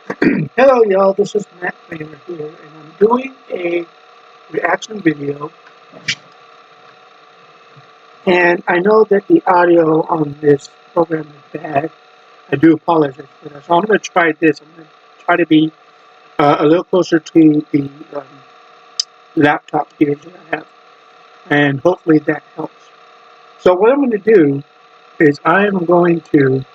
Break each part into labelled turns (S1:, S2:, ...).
S1: Hello, y'all. This is Matt Kramer here, and I'm doing a reaction video. And I know that the audio on this program is bad. I do apologize for that. So I'm going to try this. I'm going to try to be a little closer to the laptop here that I have, and hopefully that helps. So what I'm going to do is I am going to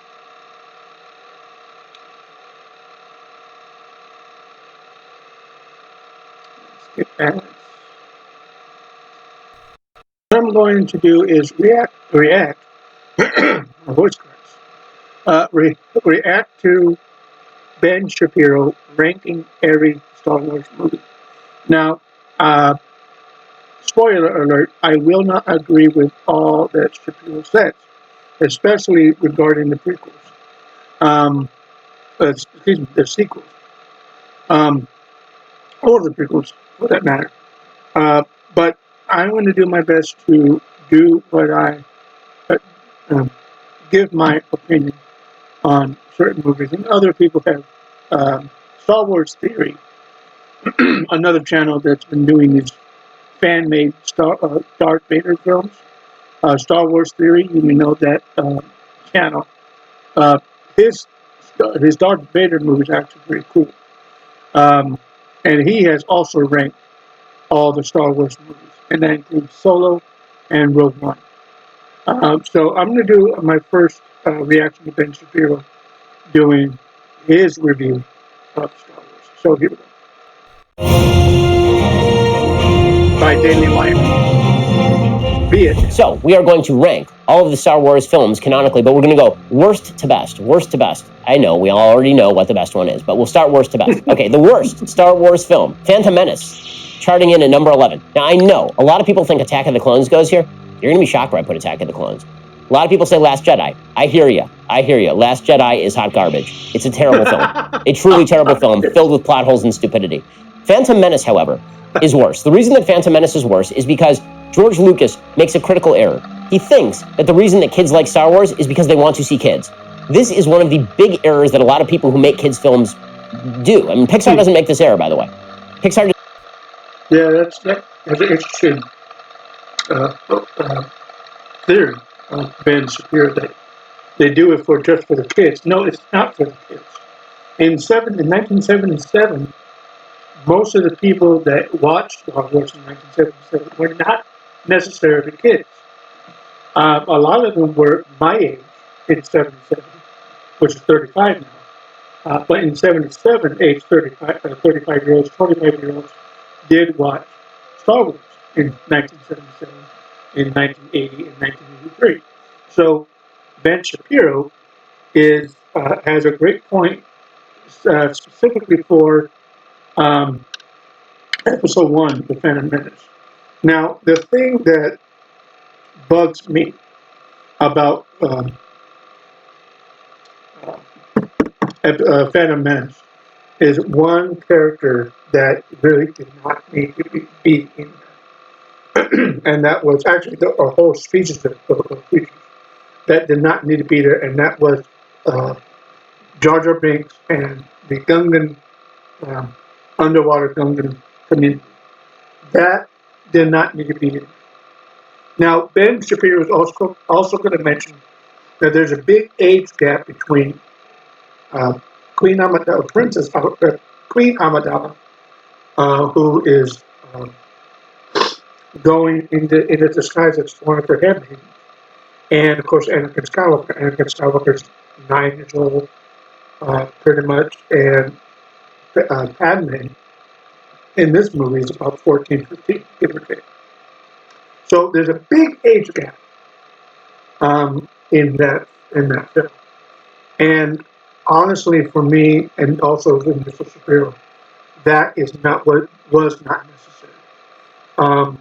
S1: skip that. What I'm going to do is react. My voice cracks. React to Ben Shapiro ranking every Star Wars movie. Now, uh, spoiler alert, I will not agree with all that Shapiro says, especially regarding the prequels. Excuse me, the sequels. Um, or the prequels, for that matter. But I'm going to do my best to do what uh, um, give my opinion on certain movies. And other people have Star Wars Theory, another channel that's been doing these fan-made Darth Vader films. Star Wars Theory, you may know that channel. Uh, his his Darth Vader movie is actually pretty cool. Um, and he has also ranked all the Star Wars movies, and that includes Solo and Rogue One. So I'm going to do my first reaction to Ben Shapiro doing his review of Star Wars. So here we go. By Daily Wire. Be it.
S2: So we are going to rank all of the Star Wars films canonically, but we're going to go worst to best. Worst to best. I know, we already know what the best one is, but we'll start worst to best. Okay, the worst Star Wars film, Phantom Menace, charting in at number 11. Now, I know a lot of people think Attack of the Clones goes here. You're going to be shocked where I put Attack of the Clones. A lot of people say Last Jedi. I hear you. I hear you. Last Jedi is hot garbage. It's a terrible film. A truly terrible film filled with plot holes and stupidity. Phantom Menace, however, is worse. The reason that Phantom Menace is worse is because George Lucas makes a critical error. He thinks that the reason that kids like Star Wars is because they want to see kids. This is one of the big errors that a lot of people who make kids films do. I mean, Pixar doesn't make this error, by the way. Pixar.
S1: Yeah, that's an interesting theory of Ben Shapiro that they do it for just for the kids. No, it's not for the kids. In 1977, most of the people that watched Star Wars in 1977 were not necessarily kids. A lot of them were my age in 77, which is 35 now. But in 77, age 35, 35-year-olds, 25-year-olds did watch Star Wars in 1977, in 1980, and 1983. So Ben Shapiro has a great point specifically for Episode 1, The Phantom Menace. Now, the thing that bugs me about Phantom Menace is one character that really did not need to be in there. And that was actually a whole species of creatures that did not need to be there, and that was Jar Jar Binks and the Gungan, underwater Gungan community. That did not need to be in. Now, Ben Shapiro is also going to mention that there's a big age gap between Queen Amidala, Queen Amidala, who is going in the disguise as one of her handmaidens, and of course Anakin Skywalker. Anakin Skywalker is 9 years old, pretty much, and Padme in this movie is about 14, 15, give or take. So there's a big age gap in that film. And honestly, for me, and also with Mr. Shapiro, that is not what was not necessary. A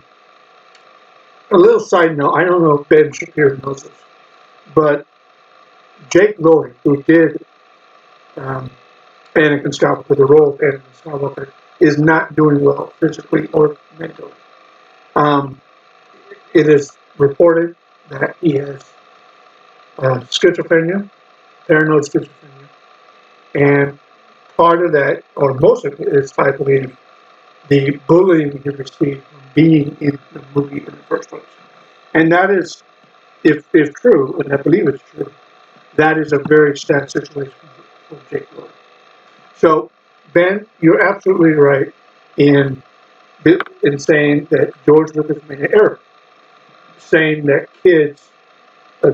S1: little side note, I don't know if Ben Shapiro knows this, but Jake Lloyd, who did Anakin Skywalker, the role of Anakin Skywalker, is not doing well physically or mentally. It is reported that he has schizophrenia, paranoid schizophrenia, and part of that, or most of it, is, I believe, the bullying he received from being in the movie in the first place. And that is, if true, and I believe it's true, that is a very sad situation for Jake Lloyd. So, Ben, you're absolutely right in saying that George Lucas made an error, saying that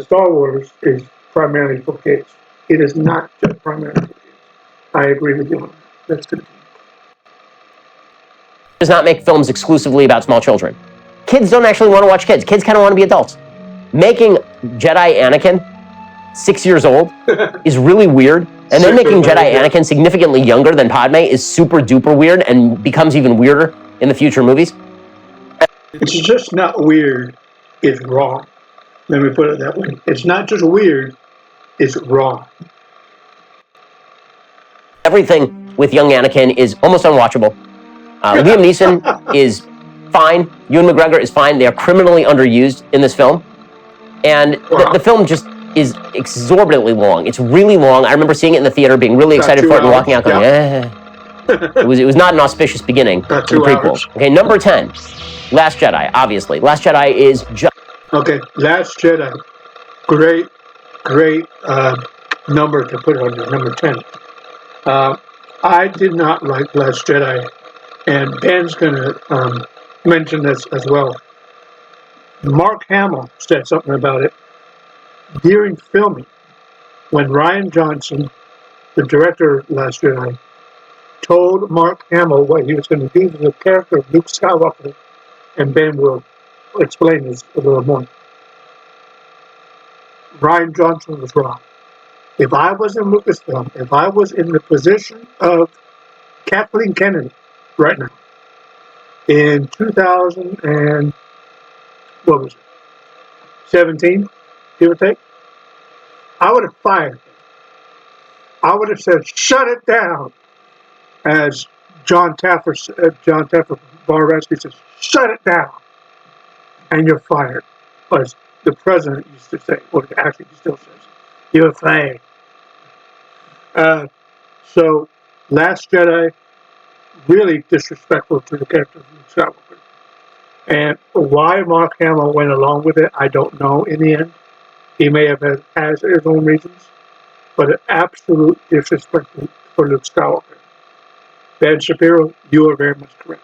S1: Star Wars is primarily for kids. It is not just primarily for kids. I agree with you on that. That's good.
S2: Does not make films exclusively about small children. Kids don't actually want to watch kids. Kids kind of want to be adults. Making Jedi Anakin 6 years old is really weird. And then making Jedi Anakin significantly younger than Padme is super duper weird and becomes even weirder in the future movies.
S1: It's just not weird, it's wrong. Let me put it that way. It's not just weird, it's wrong.
S2: Everything with young Anakin is almost unwatchable. Liam Neeson is fine. Ewan McGregor is fine. They are criminally underused in this film. And the film just is exorbitantly long. It's really long. I remember seeing it in the theater, being really excited for it, and walking out going, It was not an auspicious beginning to the prequel. Okay, number 10, Last Jedi, obviously. Last Jedi is just...
S1: Okay, Last Jedi. Great number to put on there, number 10. I did not like Last Jedi, and Ben's going to mention this as well. Mark Hamill said something about it during filming, when Rian Johnson, the director of Last Jedi, told Mark Hamill what he was going to do with the character of Luke Skywalker, and Ben will explain this a little more. Rian Johnson was wrong. If I was in Lucasfilm, if I was in the position of Kathleen Kennedy right now, in 2000 and, what was it, 17, give or take, I would have fired him. I would have said, shut it down. As John Taffer Bar Rescue says, shut it down. And you're fired. As the president used to say, or actually he still says, you're fired. So, Last Jedi, really disrespectful to the character of Luke Skywalker. And why Mark Hamill went along with it, I don't know in the end. He may have had his own reasons, but an absolute disrespect for Luke Skywalker. Ben Shapiro, you are very much correct.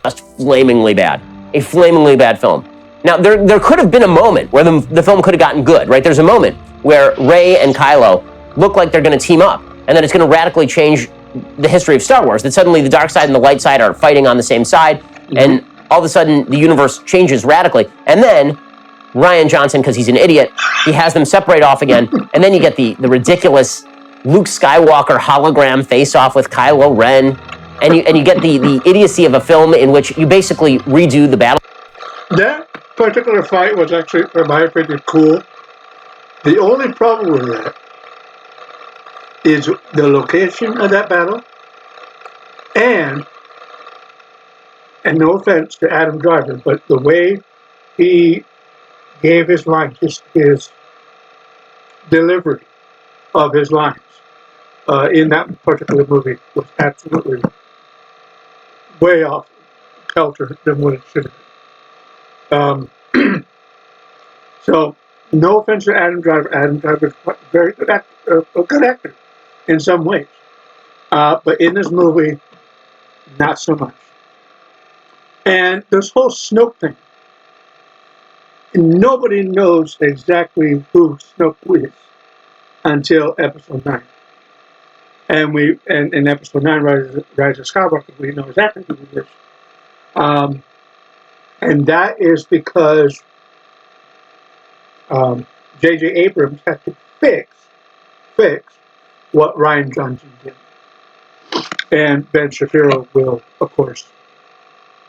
S2: Just flamingly bad. A flamingly bad film. Now, there could have been a moment where the film could have gotten good, right? There's a moment where Rey and Kylo look like they're going to team up, and then it's going to radically change the history of Star Wars. That suddenly the dark side and the light side are fighting on the same side, and all of a sudden the universe changes radically. And then Rian Johnson, because he's an idiot, he has them separate off again, and then you get the ridiculous Luke Skywalker hologram face-off with Kylo Ren, and you get the idiocy of a film in which you basically redo the battle.
S1: That particular fight was actually, in my opinion, cool. The only problem with that is the location of that battle, and no offense to Adam Driver, but the way he gave his lines, his delivery of his lines in that particular movie was absolutely way off kilter than what it should have been. So, no offense to Adam Driver. Adam Driver is a very good actor, a good actor in some ways. But in this movie, not so much. And this whole Snoke thing, nobody knows exactly who Snoke is until Episode 9. And in Episode 9, Rise of Skywalker, we know exactly who he is. And that is because J.J. Abrams had to fix what Rian Johnson did. And Ben Shapiro will, of course,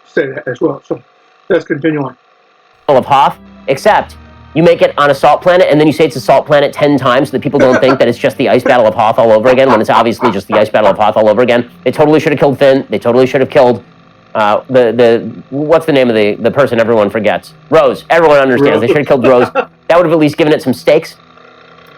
S1: say that as well. So let's continue on.
S2: Of Hoth, except you make it on a salt planet, and then you say it's a salt planet 10 times so that people don't think that it's just the Ice Battle of Hoth all over again, when it's obviously just the Ice Battle of Hoth all over again. They totally should have killed Finn. They totally should have killed what's the name of the person everyone forgets? Rose. Everyone understands. Rose. They should have killed Rose. That would have at least given it some stakes.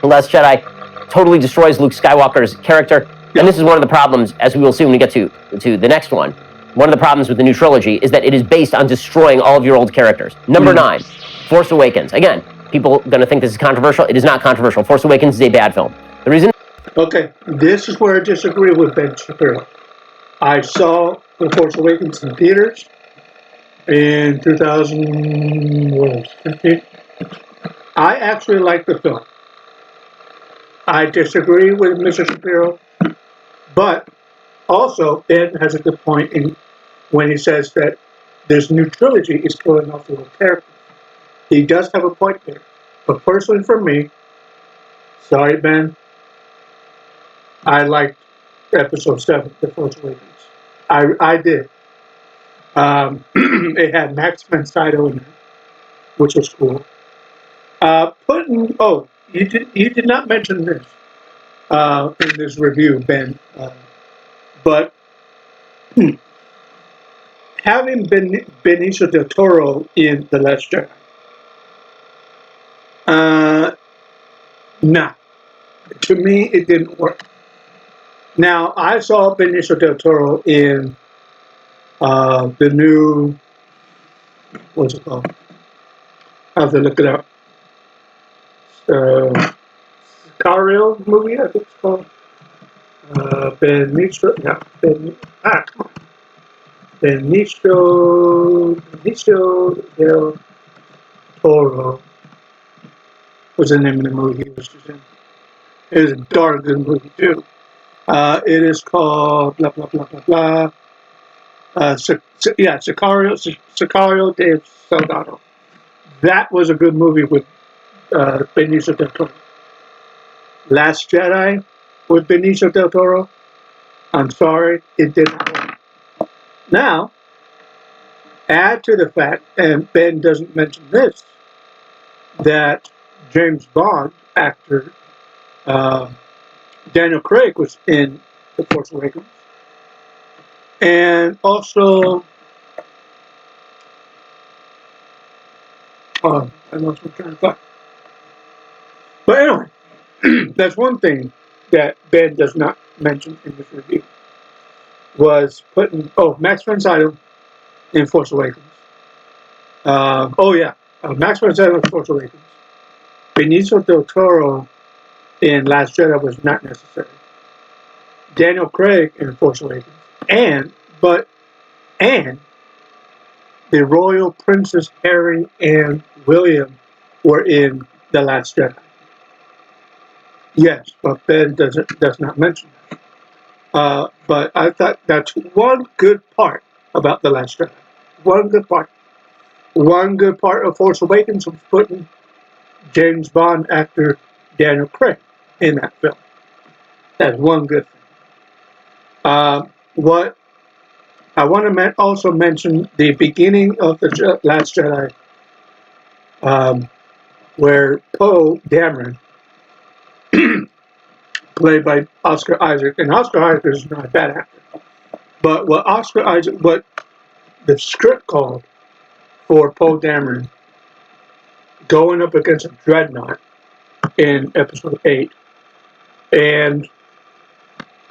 S2: The Last Jedi totally destroys Luke Skywalker's character. And this is one of the problems, as we will see when we get to the next one. One of the problems with the new trilogy is that it is based on destroying all of your old characters. Number 9, Force Awakens. Again, people are going to think this is controversial. It is not controversial. Force Awakens is a bad film. The reason...
S1: Okay, this is where I disagree with Ben Shapiro. I saw The Force Awakens in theaters in 2015. I actually liked the film. I disagree with Mr. Shapiro, but also Ben has a good point when he says that this new trilogy is killing off the old characters. He does have a point there. But personally for me, sorry Ben, I liked Episode 7, The Force Awakens. I did. It had Max von Sydow in it, which was cool. You did not mention this in this review, Ben, but having Benicio del Toro in The Last Jedi, nah, to me it didn't work. Now I saw Benicio del Toro in the new, what's it called? I have to look it up. Sicario movie, I think it's called. Benicio del Toro was the name of the movie he was just in. It was a darn good movie too. It is called blah blah blah blah blah. Sicario de Soldado. That was a good movie with Benicio del Toro. Last Jedi with Benicio del Toro. I'm sorry, it did not work. Now, add to the fact, and Ben doesn't mention this, that James Bond actor Daniel Craig was in The Force Awakens. And also, I lost my train of thought. But anyway, that's one thing that Ben does not mention in this review, was putting, Max von Sydow in Force Awakens. Max von Sydow in Force Awakens. Benicio del Toro in Last Jedi was not necessary. Daniel Craig in Force Awakens. And the royal Princess Harry and William were in The Last Jedi. Yes, but Ben does not mention that. But I thought that's one good part about The Last Jedi. One good part. One good part of Force Awakens was putting James Bond actor Daniel Craig in that film. That's one good thing. What I want to also mention the beginning of The Last Jedi, where Poe Dameron, played by Oscar Isaac, and Oscar Isaac is not a bad actor, but what the script called for Poe Dameron going up against a dreadnought in Episode 8, and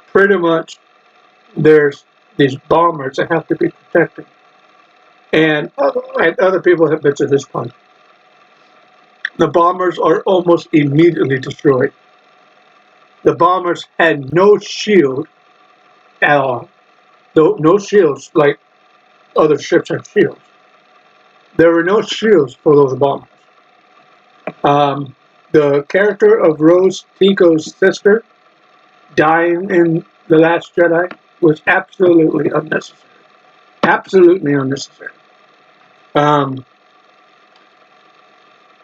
S1: pretty much there's these bombers that have to be protected, and other people have been to this point. The bombers are almost immediately destroyed. The bombers had no shield at all. No shields like other ships have shields. There were no shields for those bombers. The character of Rose Tico's sister dying in The Last Jedi was absolutely unnecessary. Absolutely unnecessary.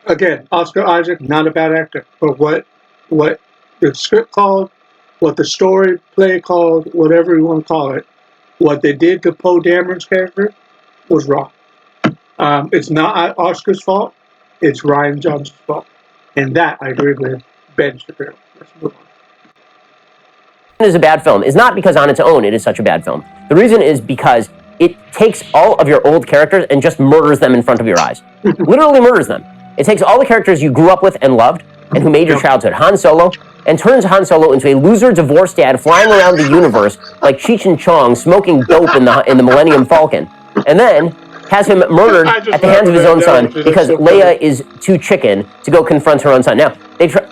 S1: Again, Oscar Isaac, not a bad actor, but what the script called, what the story play called, whatever you want to call it, what they did to Poe Dameron's character was wrong. It's not Oscar's fault, it's Rian Johnson's fault. And that I agree with Ben Shapiro. Let's move on.
S2: Is a bad film is not because on its own it is such a bad film. The reason is because it takes all of your old characters and just murders them in front of your eyes. Literally murders them. It takes all the characters you grew up with and loved, and who made your childhood, Han Solo, and turns Han Solo into a loser divorced dad flying around the universe like Cheech and Chong smoking dope in the Millennium Falcon, and then has him murdered
S1: I just
S2: at the hands of his own son
S1: analogy. That's
S2: because
S1: so
S2: Leia is too chicken to go confront her own son. Now,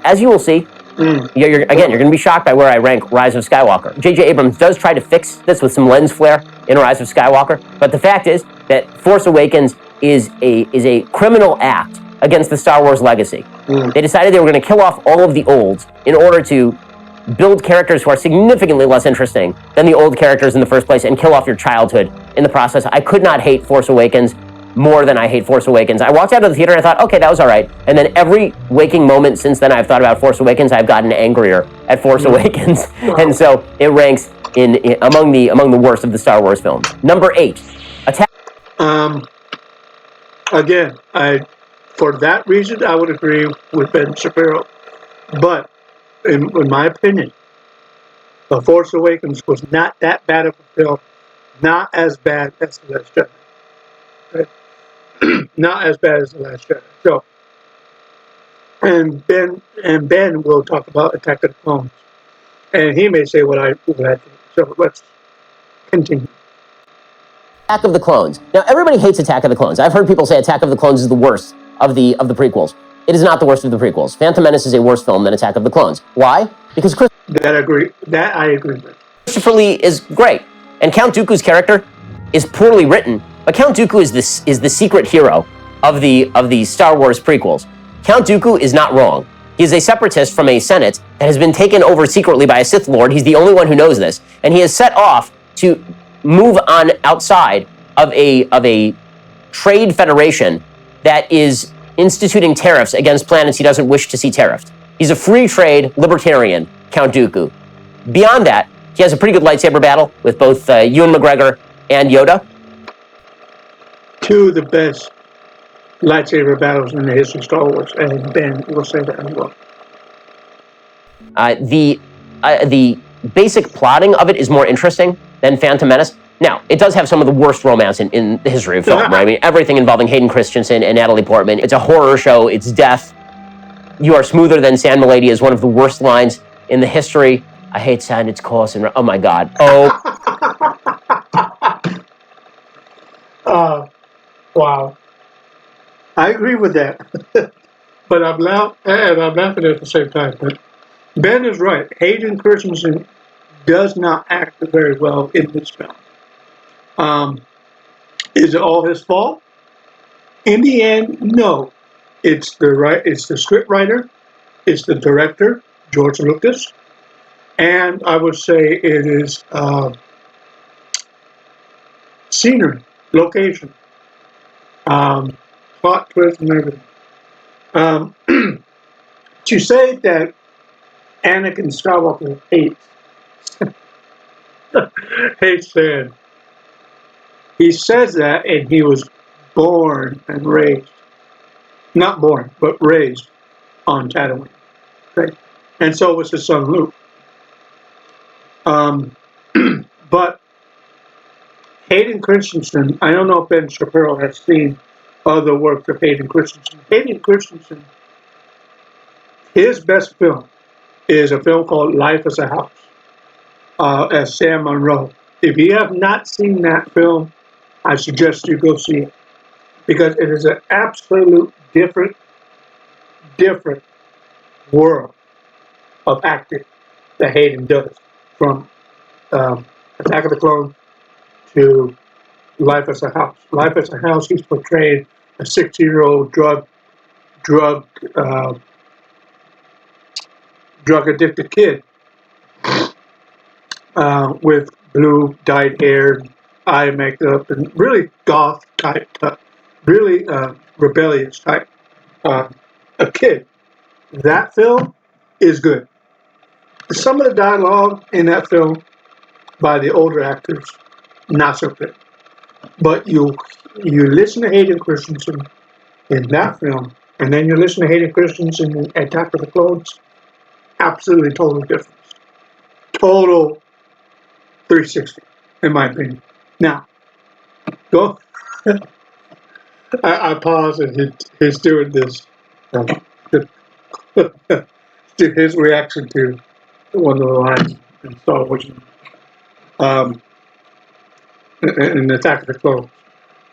S2: as you will see, you're going to be shocked by where I rank Rise of Skywalker. J.J. Abrams does try to fix this with some lens flare in Rise of Skywalker, but the fact is that Force Awakens is a criminal act against the Star Wars legacy. They decided they were going to kill off all of the olds in order to build characters who are significantly less interesting than the old characters in the first place and kill off your childhood in the process. I could not hate Force Awakens more than I hate Force Awakens. I walked out of the theater and I thought, okay, that was all right. And then every waking moment since then I've thought about Force Awakens, I've gotten angrier at Force Awakens. And so it ranks among the worst of the Star Wars films. Number 8, Attack.
S1: Again, for that reason, I would agree with Ben Shapiro. But in my opinion, The Force Awakens was not that bad of a film. Not as bad as The Last Jedi. Okay? Not as bad as The Last Jedi. So, and Ben will talk about Attack of the Clones, and he may say what I think. So let's continue.
S2: Attack of the Clones. Now, everybody hates Attack of the Clones. I've heard people say Attack of the Clones is the worst of the prequels. It is not the worst of the prequels. Phantom Menace is a worse film than Attack of the Clones. Why? Because
S1: That I agree with.
S2: Christopher Lee is great, and Count Dooku's character is poorly written. But Count Dooku is the secret hero of the Star Wars prequels. Count Dooku is not wrong. He is a separatist from a Senate that has been taken over secretly by a Sith Lord. He's the only one who knows this, and he is set off to move on outside of a trade federation that is instituting tariffs against planets he doesn't wish to see tariffed. He's a free trade libertarian, Count Dooku. Beyond that, he has a pretty good lightsaber battle with both Ewan McGregor and Yoda.
S1: Two of the best lightsaber battles in the history of Star Wars, and Ben will say that as well.
S2: The basic plotting of it is more interesting than Phantom Menace. Now, it does have some of the worst romance in the history of film, right? I mean, everything involving Hayden Christensen and Natalie Portman. It's a horror show. It's death. You are smoother than Sand Milady is one of the worst lines in the history. I hate sand. It's coarse and oh my god. Oh.
S1: Wow. I agree with that, but I'm laughing at the same time. But Ben is right. Hayden Christensen does not act very well in this film. Is it all his fault? In the end, no. It's the script writer, it's the director, George Lucas, and I would say it is scenery, location, plot twist, and everything. To say that Anakin Skywalker hates sand. He says that, and he was born and raised, not born, but raised on Tatooine. Okay? And so was his son Luke. But Hayden Christensen, I don't know if Ben Shapiro has seen other works of Hayden Christensen. Hayden Christensen, his best film is a film called Life as a House, as Sam Monroe. If you have not seen that film, I suggest you go see it, because it is an absolute different world of acting that Hayden does, from Attack of the Clones to Life as a House. Life as a House, he's portrayed a 60-year-old drug addicted kid with blue dyed hair, eye makeup, and really goth type, really rebellious type, a kid. That film is good. Some of the dialogue in that film by the older actors, not so good. But you listen to Hayden Christensen in that film, and then you listen to Hayden Christensen in Attack of the Clones, absolutely total difference. Total 360, in my opinion. Now, go. I pause, and he's doing this. The to his reaction to one of the lines in Star Wars, um, in Attack of the Clones.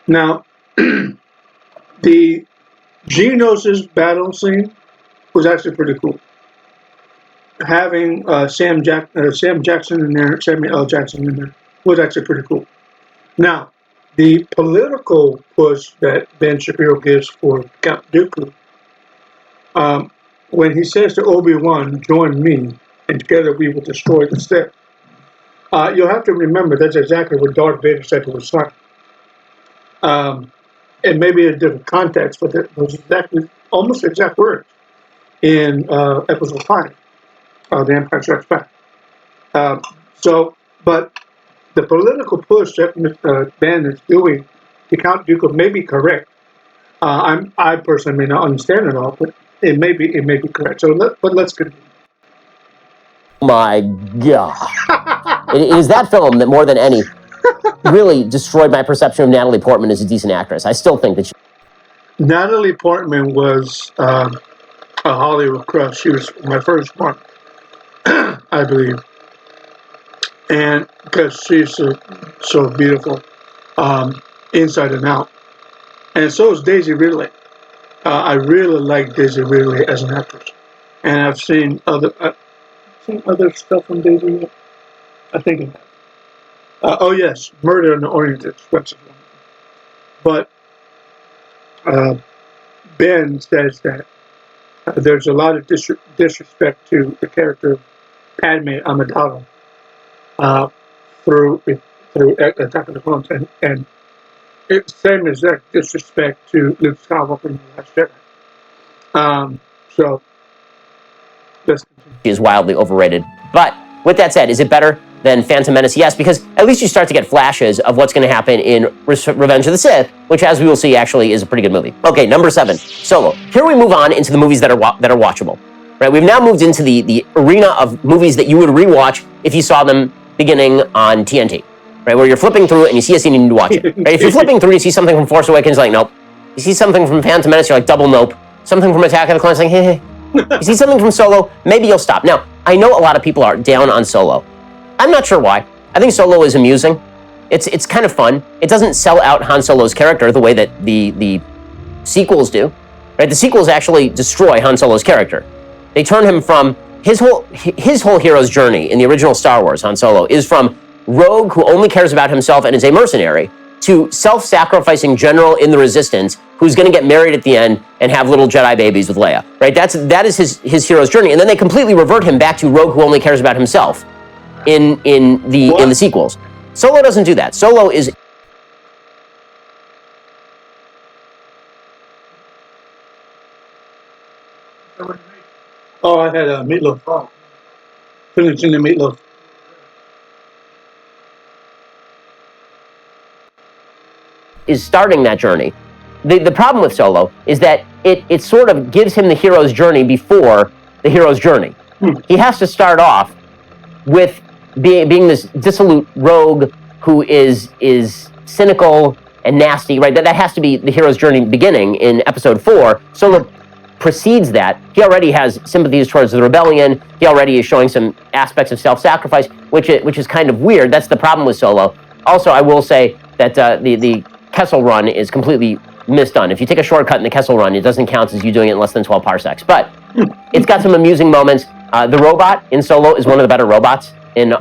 S1: Now, the Geonosis battle scene was actually pretty cool. Having Sam Jackson in there, Samuel L. Jackson in there, was actually pretty cool. Now, the political push that Ben Shapiro gives for Count Dooku, when he says to Obi-Wan, "Join me, and together we will destroy the Sith," you'll have to remember that's exactly what Darth Vader said to his son. It may be a different context, but those almost exact words in Episode 5, The Empire Strikes Back. But the political push that Ben is doing to Count Dooku may be correct. I personally may not understand it all, but it may be correct. But let's continue.
S2: My God. It is that film that more than any really destroyed my perception of Natalie Portman as a decent actress. I still think that
S1: Natalie Portman was a Hollywood crush. She was my first one, I believe. And because she's so beautiful, inside and out. And so is Daisy Ridley. I really like Daisy Ridley as an actress. And I've seen other stuff from Daisy. I think of that. Oh yes, Murder on the Orient Express. But Ben says that there's a lot of disrespect to the character of Padme Amidala through Attack of the Clones, and it's same exact disrespect to Luke Skywalker in The Last Jedi. So let's continue.
S2: she is wildly overrated. But with that said, is it better than Phantom Menace? Yes, because at least you start to get flashes of what's going to happen in Revenge of the Sith, which, as we will see, actually is a pretty good movie. Okay, number 7, Solo. Here we move on into the movies that are watchable. Right, we've now moved into the arena of movies that you would rewatch if you saw them beginning on TNT. Right, where you're flipping through and you see a scene and you need to watch it. Right, if you're flipping through, you see something from Force Awakens, like nope. You see something from Phantom Menace, you're like double nope. Something from Attack of the Clones, like hey. You see something from Solo, maybe you'll stop. Now, I know a lot of people are down on Solo. I'm not sure why. I think Solo is amusing. It's kind of fun. It doesn't sell out Han Solo's character the way that the sequels do. Right? The sequels actually destroy Han Solo's character. They turn him from his whole hero's journey in the original Star Wars. Han Solo is from rogue who only cares about himself and is a mercenary to self-sacrificing general in the Resistance who's going to get married at the end and have little Jedi babies with Leia. Right? That is his hero's journey, and then they completely revert him back to rogue who only cares about himself in the sequels. Solo doesn't do that. Solo is
S1: Oh, I had a meatloaf. Oh. Finishing the meatloaf.
S2: is starting that journey. The problem with Solo is that it sort of gives him the hero's journey before the hero's journey. He has to start off with being this dissolute rogue who is cynical and nasty, right? That has to be the hero's journey beginning in Episode 4. Solo precedes that. He already has sympathies towards the rebellion. He already is showing some aspects of self-sacrifice, which is kind of weird. That's the problem with Solo. Also, I will say that the Kessel Run is completely misdone. If you take a shortcut in the Kessel Run, it doesn't count as you doing it in less than 12 parsecs. But it's got some amusing moments. The robot in Solo is one of the better robots. One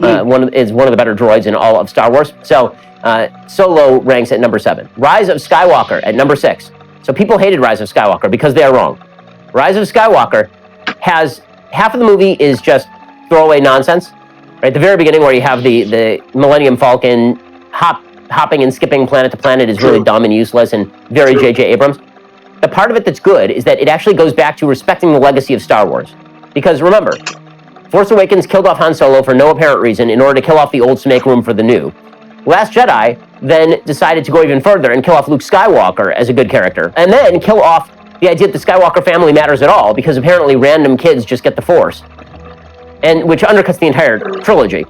S2: of the better droids in all of Star Wars. So Solo ranks at number 7. Rise of Skywalker at number 6. So people hated Rise of Skywalker because they are wrong. Rise of Skywalker has half of the movie is just throwaway nonsense. Right at the very beginning, where you have the Millennium Falcon hopping and skipping planet to planet is really dumb and useless and very J.J. Abrams. The part of it that's good is that it actually goes back to respecting the legacy of Star Wars. Because remember, Force Awakens killed off Han Solo for no apparent reason in order to kill off the old to make room for the new. Last Jedi then decided to go even further and kill off Luke Skywalker as a good character, and then kill off the idea that the Skywalker family matters at all, because apparently random kids just get the Force, and which undercuts the entire trilogy.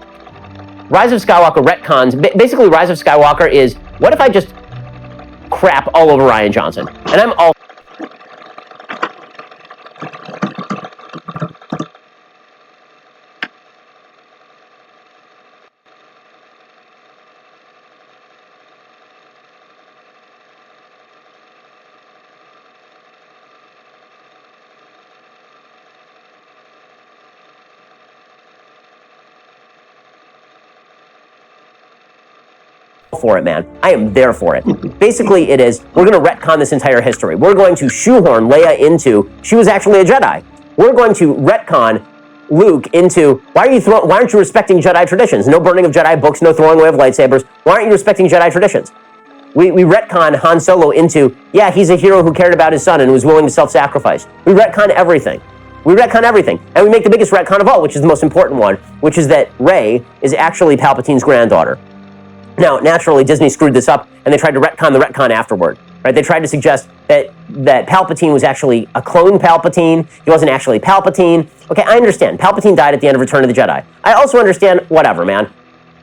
S2: Rise of Skywalker retcons, basically Rise of Skywalker is, what if I just crap all over Rian Johnson? And I'm all for it, man. I am there for it. Basically, it is, we're going to retcon this entire history. We're going to shoehorn Leia into, she was actually a Jedi. We're going to retcon Luke into, why aren't you respecting Jedi traditions? No burning of Jedi books, no throwing away of lightsabers. Why aren't you respecting Jedi traditions? We retcon Han Solo into, yeah, he's a hero who cared about his son and was willing to self-sacrifice. We retcon everything. We retcon everything. And we make the biggest retcon of all, which is the most important one, which is that Rey is actually Palpatine's granddaughter. Now, naturally, Disney screwed this up, and they tried to retcon the retcon afterward. Right? They tried to suggest that Palpatine was actually a clone Palpatine. He wasn't actually Palpatine. Okay, I understand. Palpatine died at the end of Return of the Jedi. I also understand, whatever, man.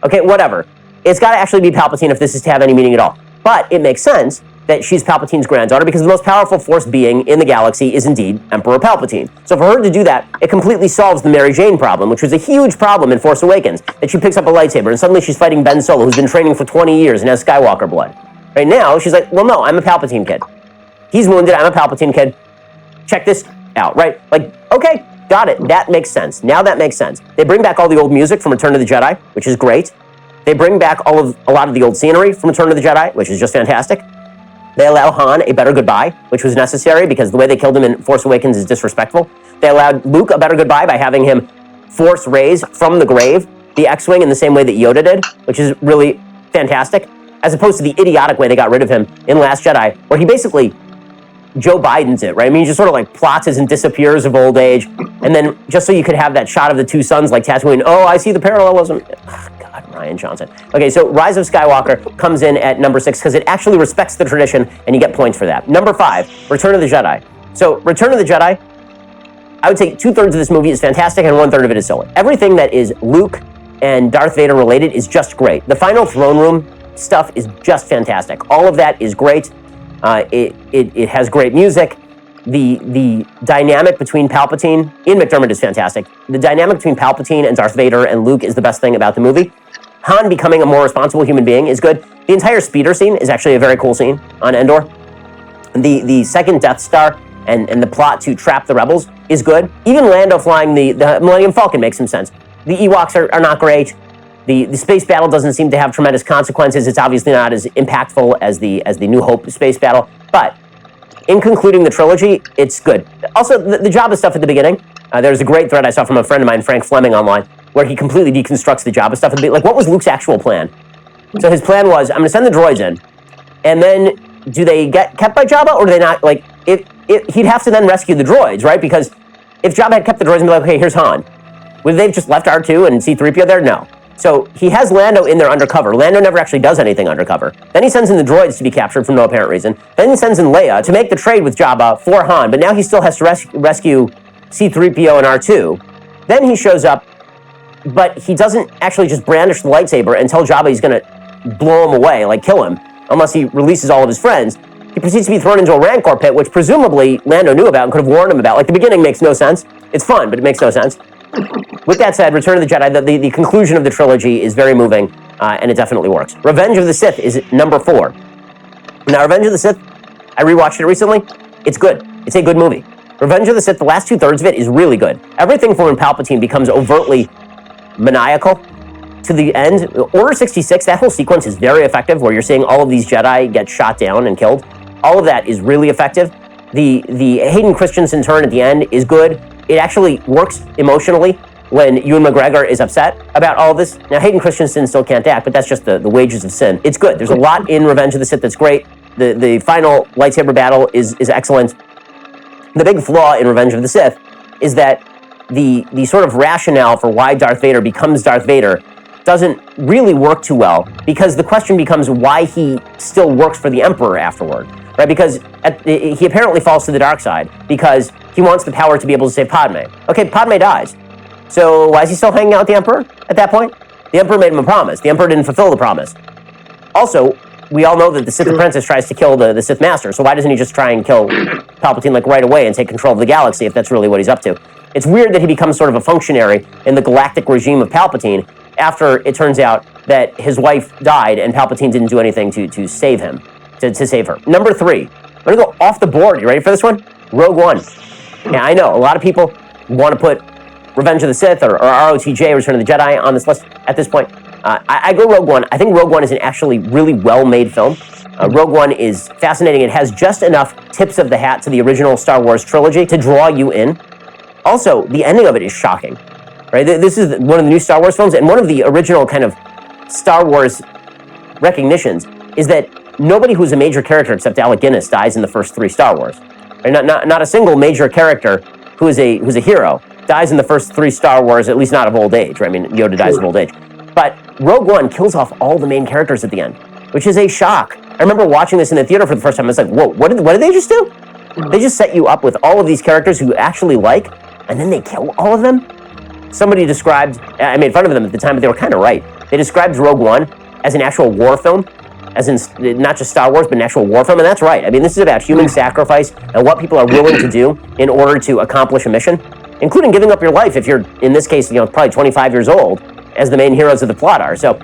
S2: Okay, whatever. It's got to actually be Palpatine if this is to have any meaning at all. But it makes sense that she's Palpatine's granddaughter because the most powerful Force being in the galaxy is indeed Emperor Palpatine. So for her to do that, it completely solves the Mary Jane problem, which was a huge problem in Force Awakens, that she picks up a lightsaber and suddenly she's fighting Ben Solo, who's been training for 20 years and has Skywalker blood. Right now, she's like, well, no, I'm a Palpatine kid. He's wounded, I'm a Palpatine kid. Check this out, right? Like, okay, got it. That makes sense. Now that makes sense. They bring back all the old music from Return of the Jedi, which is great. They bring back a lot of the old scenery from Return of the Jedi, which is just fantastic. They allow Han a better goodbye, which was necessary because the way they killed him in Force Awakens is disrespectful. They allowed Luke a better goodbye by having him force raise from the grave the X-Wing in the same way that Yoda did, which is really fantastic, as opposed to the idiotic way they got rid of him in Last Jedi, where he basically Joe Biden's it, right? I mean, he just sort of like plots and disappears of old age, and then just so you could have that shot of the two sons like Tatooine, oh, I see the parallelism. God, Rian Johnson. Okay, so Rise of Skywalker comes in at number 6 because it actually respects the tradition, and you get points for that. Number 5, Return of the Jedi. So Return of the Jedi, I would say 2/3 of this movie is fantastic and 1/3 of it is silly. Everything that is Luke and Darth Vader related is just great. The final throne room stuff is just fantastic. All of that is great. It has great music. The dynamic between Palpatine, Ian McDiarmid is fantastic. The dynamic between Palpatine and Darth Vader and Luke is the best thing about the movie. Han becoming a more responsible human being is good. The entire speeder scene is actually a very cool scene on Endor. The second Death Star and the plot to trap the rebels is good. Even Lando flying the Millennium Falcon makes some sense. The Ewoks are not great. The space battle doesn't seem to have tremendous consequences. It's obviously not as impactful as the New Hope space battle. But in concluding the trilogy, it's good. Also, the Jabba stuff at the beginning. There's a great thread I saw from a friend of mine, Frank Fleming, online, where he completely deconstructs the Jabba stuff. Like, what was Luke's actual plan? So his plan was, I'm going to send the droids in, and then do they get kept by Jabba, or do they not? Like, he'd have to then rescue the droids, right? Because if Jabba had kept the droids and be like, okay, here's Han, would they have just left R2 and C-3PO there? No. So he has Lando in there undercover. Lando never actually does anything undercover. Then he sends in the droids to be captured for no apparent reason. Then he sends in Leia to make the trade with Jabba for Han, but now he still has to rescue C-3PO and R2. Then he shows up, but he doesn't actually just brandish the lightsaber and tell Jabba he's going to blow him away, like kill him, unless he releases all of his friends. He proceeds to be thrown into a Rancor pit, which presumably Lando knew about and could have warned him about. Like, the beginning makes no sense. It's fun, but it makes no sense. With that said, Return of the Jedi, the conclusion of the trilogy is very moving, and it definitely works. Revenge of the Sith is number 4. Now, Revenge of the Sith, I rewatched it recently. It's good. It's a good movie. Revenge of the Sith, the last 2/3 of it is really good. Everything from when Palpatine becomes overtly maniacal to the end. Order 66, that whole sequence is very effective, where you're seeing all of these Jedi get shot down and killed. All of that is really effective. The Hayden Christensen turn at the end is good. It actually works emotionally when Ewan McGregor is upset about all of this. Now, Hayden Christensen still can't act, but that's just the wages of sin. It's good. There's a lot in Revenge of the Sith that's great. The final lightsaber battle is excellent. The big flaw in Revenge of the Sith is that the sort of rationale for why Darth Vader becomes Darth Vader doesn't really work too well, because the question becomes why he still works for the Emperor afterward, right? Because he apparently falls to the dark side because he wants the power to be able to save Padme. Okay, Padme dies. So why is he still hanging out with the Emperor at that point? The Emperor made him a promise. The Emperor didn't fulfill the promise. Also, we all know that the Sith Apprentice tries to kill the Sith Master, so why doesn't he just try and kill Palpatine like right away and take control of the galaxy if that's really what he's up to? It's weird that he becomes sort of a functionary in the galactic regime of Palpatine after it turns out that his wife died and Palpatine didn't do anything to save him, to save her. Number 3, I'm going to go off the board. You ready for this one? Rogue One. Yeah, I know, a lot of people want to put Revenge of the Sith or ROTJ, Return of the Jedi, on this list at this point. I go Rogue One. I think Rogue One is an actually really well-made film. Rogue One is fascinating. It has just enough tips of the hat to the original Star Wars trilogy to draw you in. Also, the ending of it is shocking, right? This is one of the new Star Wars films, and one of the original kind of Star Wars recognitions is that nobody who's a major character except Alec Guinness dies in the first 3 Star Wars. Right? Not a single major character who's a hero dies in the first 3 Star Wars, at least not of old age. Right? I mean, Yoda dies of old age. But Rogue One kills off all the main characters at the end, which is a shock. I remember watching this in the theater for the first time. I was like, whoa, what did they just do? They just set you up with all of these characters who you actually like, and then they kill all of them? Somebody described, I made fun of them at the time, but they were kind of right. They described Rogue One as an actual war film, as in not just Star Wars, but an actual war film, and that's right. I mean, this is about human sacrifice and what people are willing to do in order to accomplish a mission, including giving up your life if you're, in this case, probably 25 years old, as the main heroes of the plot are. So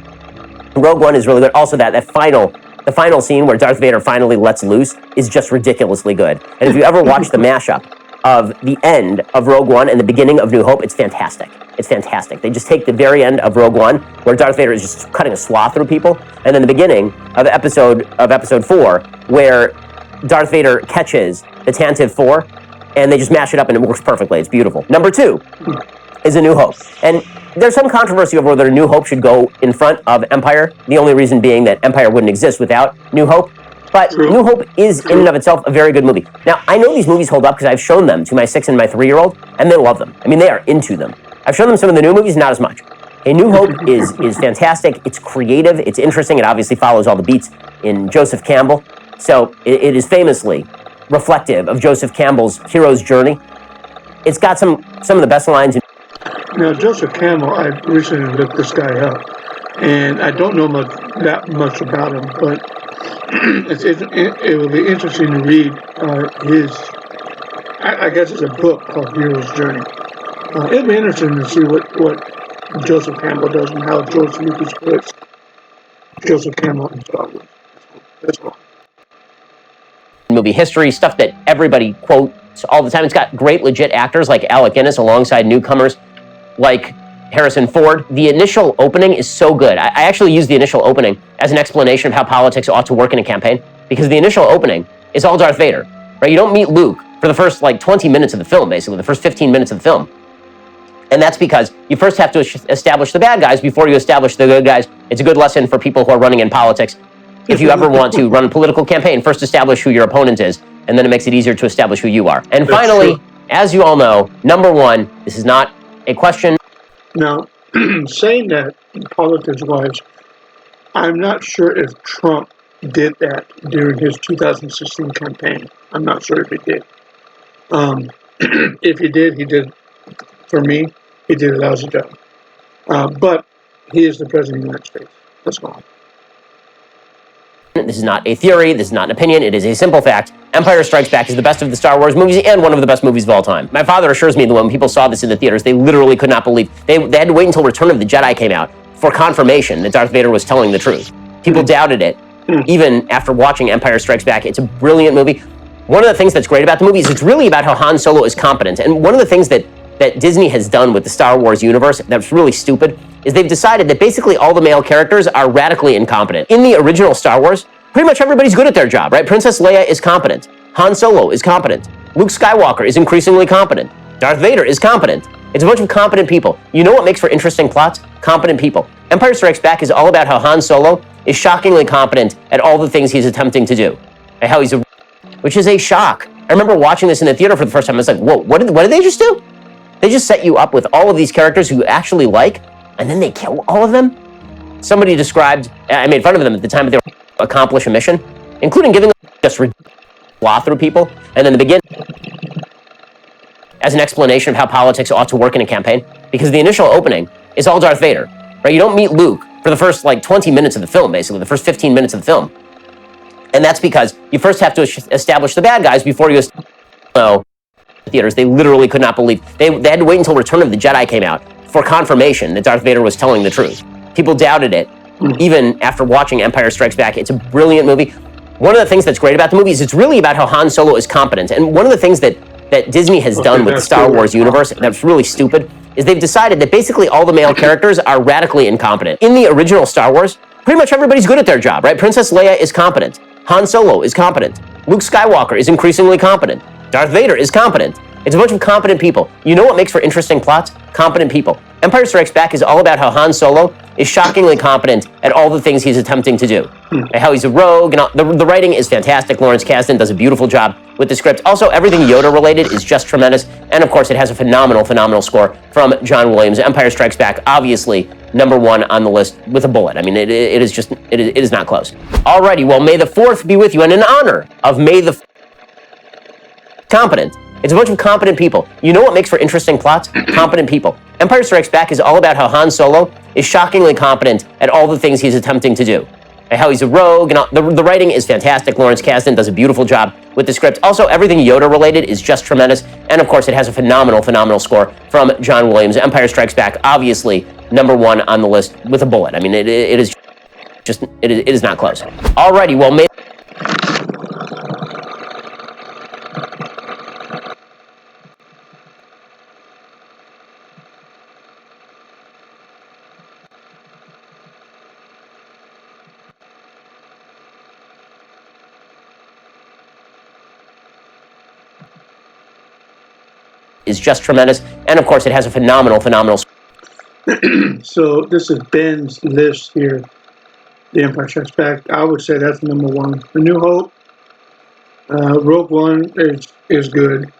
S2: Rogue One is really good. Also, the final scene where Darth Vader finally lets loose is just ridiculously good. And if you ever watch the mashup of the end of Rogue One and the beginning of New Hope, it's fantastic. It's fantastic. They just take the very end of Rogue One, where Darth Vader is just cutting a swath through people, and then the beginning of episode 4, where Darth Vader catches the Tantive 4, and they just mash it up, and it works perfectly. It's beautiful. Number 2 is A New Hope. And there's some controversy over whether New Hope should go in front of Empire, the only reason being that Empire wouldn't exist without New Hope. But New Hope is, in and of itself, a very good movie. Now, I know these movies hold up because I've shown them to my 6 and my 3-year-old, and they love them. I mean, they are into them. I've shown them some of the new movies, not as much. A New Hope is fantastic. It's creative. It's interesting. It obviously follows all the beats in Joseph Campbell. So it is famously reflective of Joseph Campbell's hero's journey. It's got some of the best lines.
S1: Now, Joseph Campbell, I recently looked this guy up, and I don't know that much about him, but it will be interesting to read his, I guess it's a book called Hero's Journey. It'll be interesting to see what Joseph Campbell does and how George Lucas puts Joseph Campbell in Star Wars. That's cool.
S2: Movie history, stuff that everybody quotes all the time. It's got great legit actors like Alec Guinness alongside newcomers like Harrison Ford. The initial opening is so good. I actually use the initial opening as an explanation of how politics ought to work in a campaign, because the initial opening is all Darth Vader, right? You don't meet Luke for the first 20 minutes of the film, basically, the first 15 minutes of the film. And that's because you first have to establish the bad guys before you establish the good guys. It's a good lesson for people who are running in politics. If you ever want to run a political campaign, first establish who your opponent is, and then it makes it easier to establish who you are. And finally, as you all know, number 1, this is not a question.
S1: Now, saying that politics-wise, I'm not sure if Trump did that during his 2016 campaign. I'm not sure if he did. If he did, for me, he did a lousy job. But he is the president of the United States. That's all.
S2: This is not a theory, this is not an opinion, it is a simple fact. Empire Strikes Back is the best of the Star Wars movies and one of the best movies of all time. My father assures me that when people saw this in the theaters, they literally could not believe. They had to wait until Return of the Jedi came out for confirmation that Darth Vader was telling the truth. People doubted it, even after watching Empire Strikes Back. It's a brilliant movie. One of the things that's great about the movie is it's really about how Han Solo is competent. And one of the things that Disney has done with the Star Wars universe that's really stupid is they've decided that basically all the male characters are radically incompetent. In the original Star Wars, pretty much everybody's good at their job, right? Princess Leia is competent. Han Solo is competent. Luke Skywalker is increasingly competent. Darth Vader is competent. It's a bunch of competent people. You know what makes for interesting plots? Competent people. Empire Strikes Back is all about how Han Solo is shockingly competent at all the things he's attempting to do. And how which is a shock. I remember watching this in the theater for the first time. I was like, whoa, what did they just do? They just set you up with all of these characters who you actually like, and then they kill all of them? Somebody described, I made fun of them at the time, but they were accomplish a mission, including giving them just swath through people, and then the beginning as an explanation of how politics ought to work in a campaign, because the initial opening is all Darth Vader, right? You don't meet Luke for the first 20 minutes of the film, basically, the first 15 minutes of the film. And that's because you first have to establish the bad guys before you know theaters. They literally could not believe. They had to wait until Return of the Jedi came out for confirmation that Darth Vader was telling the truth. People doubted it, even after watching Empire Strikes Back. It's a brilliant movie. One of the things that's great about the movie is it's really about how Han Solo is competent. And one of the things that Disney has done with the Star Wars universe that's really stupid is they've decided that basically all the male characters are radically incompetent. In the original Star Wars, pretty much everybody's good at their job, right? Princess Leia is competent. Han Solo is competent. Luke Skywalker is increasingly competent. Darth Vader is competent. It's a bunch of competent people. You know what makes for interesting plots? Competent people. Empire Strikes Back is all about how Han Solo is shockingly competent at all the things he's attempting to do. How he's a rogue, and all, the writing is fantastic. Lawrence Kasdan does a beautiful job with the script. Also, everything Yoda related is just tremendous. And of course, it has a phenomenal score from John Williams. Empire Strikes Back, obviously, #1 on the list with a bullet. I mean, it is not close. Alrighty, well, May the 4th be with you, and in honor of May the competent. It's a bunch of competent people. You know what makes for interesting plots? Competent people. Empire Strikes Back is all about how Han Solo is shockingly competent at all the things he's attempting to do. How he's a rogue, and all, the writing is fantastic. Lawrence Kasdan does a beautiful job with the script. Also, everything Yoda related is just tremendous. And of course, it has a phenomenal score from John Williams. Empire Strikes Back, obviously, #1 on the list with a bullet. I mean, it is not close. Alrighty, well, May is just tremendous. And of course, it has a phenomenal
S1: So this is Ben's list here. The Empire Strikes Back. I would say that's #1. The New Hope. Rogue One is good.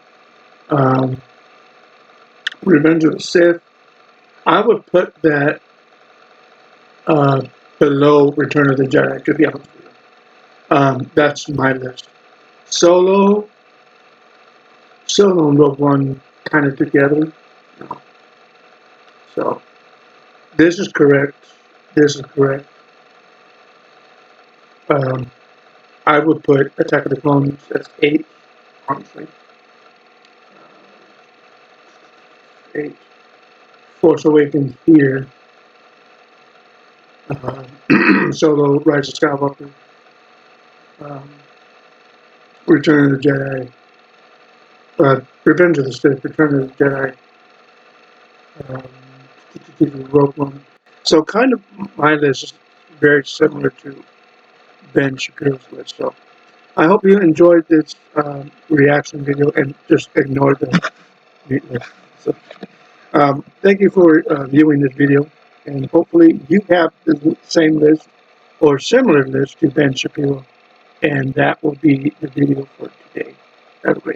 S1: Revenge of the Sith. I would put that below Return of the Jedi, to be honest with you. That's my list. Solo and Rogue One kind of together. No. So this is correct. I would put Attack of the Clones as 8, honestly. 8. Force Awakens here. Solo, Rise of Skywalker. Return of the Jedi. Revenge of the Sith, Return of the Jedi. Rogue One. So kind of my list is very similar to Ben Shapiro's list. So I hope you enjoyed this reaction video and just ignore the meat list. So, thank you for viewing this video, and hopefully you have the same list or similar list to Ben Shapiro, and that will be the video for today. Have a great day.